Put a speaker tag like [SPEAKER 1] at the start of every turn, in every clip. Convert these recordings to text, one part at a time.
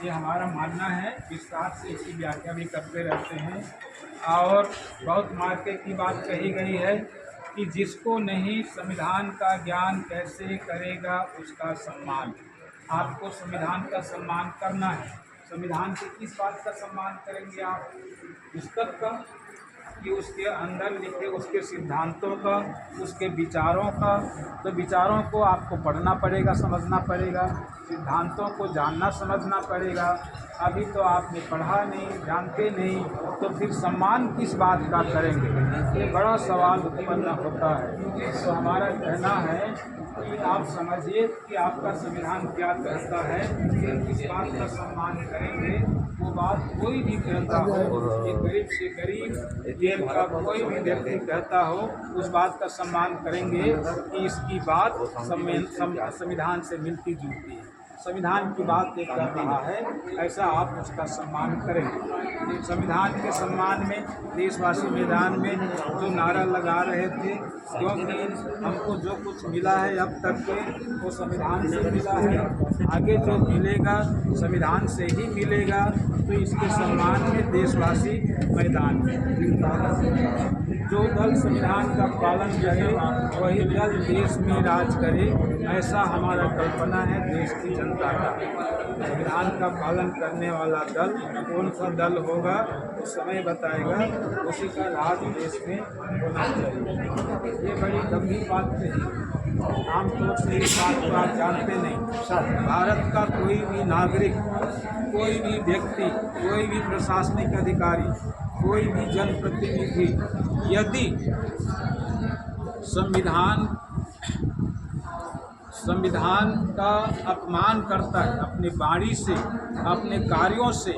[SPEAKER 1] ये हमारा मानना है। विस्तार से इसकी व्याख्या भी करते रहते हैं और बहुत मार्के की बात कही गई है कि जिसको नहीं संविधान का ज्ञान कैसे करेगा उसका सम्मान। आपको संविधान का सम्मान करना है। संविधान के किस बात का सम्मान करेंगे आप? पुस्तक का, कि उसके अंदर लिखे उसके सिद्धांतों का, उसके विचारों का। तो विचारों को आपको पढ़ना पड़ेगा, समझना पड़ेगा, सिद्धांतों को जानना समझना पड़ेगा। अभी तो आपने पढ़ा नहीं, जानते नहीं, तो फिर सम्मान किस बात का करेंगे? ये बड़ा सवाल उत्पन्न होता है। तो हमारा कहना है कि आप समझिए कि आपका संविधान क्या कहता है, फिर किस बात का सम्मान करेंगे। वो बात कोई भी कहता हो, ये गरीब से गरीब ये का कोई भी व्यक्ति कहता हो, उस बात का सम्मान करेंगे कि इसकी बात संविधान से मिलती जुलती है। संविधान की बात एक कर रहा है, ऐसा आप उसका सम्मान करेंगे। संविधान के सम्मान में देशवासी मैदान में जो नारा लगा रहे थे, क्योंकि हमको जो कुछ मिला है अब तक के वो संविधान से मिला है, आगे जो मिलेगा संविधान से ही मिलेगा। तो इसके सम्मान में देशवासी मैदान में जो दल संविधान का पालन करे वही दल देश में राज करे, ऐसा हमारा कल्पना है देश की जनता का। संविधान का पालन करने वाला दल कौन सा दल होगा तो समय बताएगा, उसी का राज देश में होना चाहिए। ये बड़ी गंभीर बात है। आमतौर से इस बात को आप जानते नहीं। भारत का कोई भी नागरिक, कोई भी व्यक्ति, कोई भी प्रशासनिक अधिकारी, कोई भी जनप्रतिनिधि यदि संविधान का अपमान करता है, अपनी वाणी से, अपने कार्यों से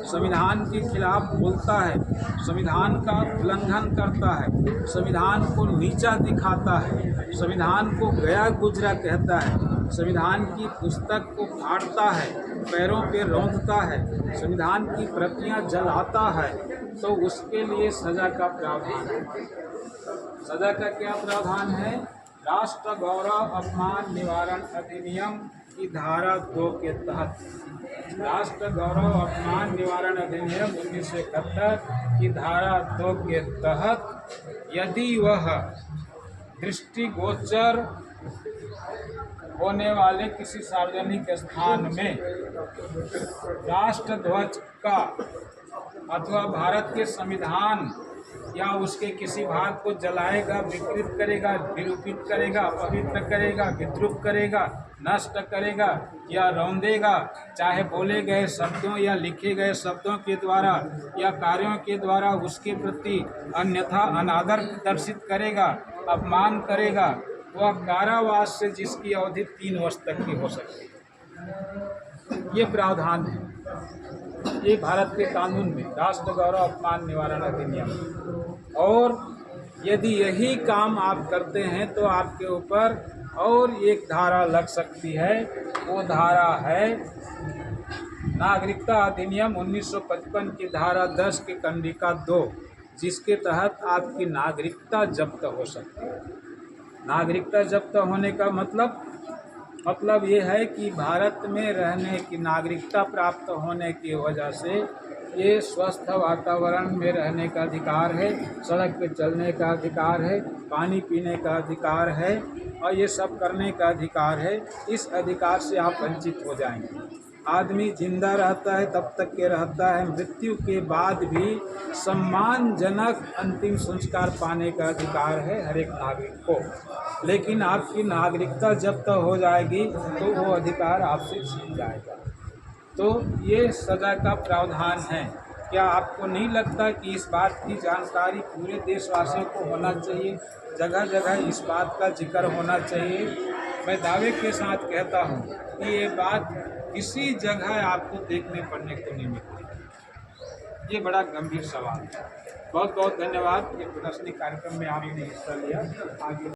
[SPEAKER 1] संविधान के खिलाफ बोलता है, संविधान का उल्लंघन करता है, संविधान को नीचा दिखाता है, संविधान को गया गुजरा कहता है, संविधान की पुस्तक को फाड़ता है, पैरों पे रौंदता है, संविधान की प्रतियां जलाता है, तो उसके लिए सजा का प्रावधान है। सजा का क्या प्रावधान है? राष्ट्र गौरव अपमान निवारण अधिनियम की धारा 2 के तहत, राष्ट्र गौरव अपमान निवारण अधिनियम 1971 की धारा 2 के तहत यदि वह दृष्टिगोचर होने वाले किसी सार्वजनिक स्थान में राष्ट्र ध्वज का अथवा भारत के संविधान या उसके किसी भाग को जलाएगा, विकृत करेगा, विरूपित करेगा, अपवित्र करेगा, विद्रूप करेगा, नष्ट करेगा या रौंदेगा, चाहे बोले गए शब्दों या लिखे गए शब्दों के द्वारा या कार्यों के द्वारा उसके प्रति अन्यथा अनादर प्रदर्शित करेगा, अपमान करेगा, वह कारावास से जिसकी अवधि 3 वर्ष तक की हो सकती है। ये प्रावधान है ये भारत के कानून में, राष्ट्र गौरव अपमान निवारण अधिनियम। और यदि यही काम आप करते हैं तो आपके ऊपर और एक धारा लग सकती है। वो धारा है नागरिकता अधिनियम 1955 की धारा 10 के कंडिका 2, जिसके तहत आपकी नागरिकता जब्त हो सकती है। नागरिकता जब्त होने का मतलब ये है कि भारत में रहने की नागरिकता प्राप्त होने की वजह से ये स्वस्थ वातावरण में रहने का अधिकार है, सड़क पे चलने का अधिकार है, पानी पीने का अधिकार है और ये सब करने का अधिकार है। इस अधिकार से आप वंचित हो जाएंगे। आदमी जिंदा रहता है तब तक के रहता है, मृत्यु के बाद भी सम्मानजनक अंतिम संस्कार पाने का अधिकार है हर एक नागरिक को। लेकिन आपकी नागरिकता जब तक हो जाएगी तो वो अधिकार आपसे छीन जाएगा। तो ये सजा का प्रावधान है। क्या आपको नहीं लगता कि इस बात की जानकारी पूरे देशवासियों को होना चाहिए? जगह जगह इस बात का जिक्र होना चाहिए। मैं दावे के साथ कहता हूँ कि ये बात किसी जगह आपको देखने पढ़ने को नहीं मिलती। ये बड़ा गंभीर सवाल है। बहुत बहुत धन्यवाद। ये प्रदर्शनी कार्यक्रम में आपने हिस्सा लिया। आगे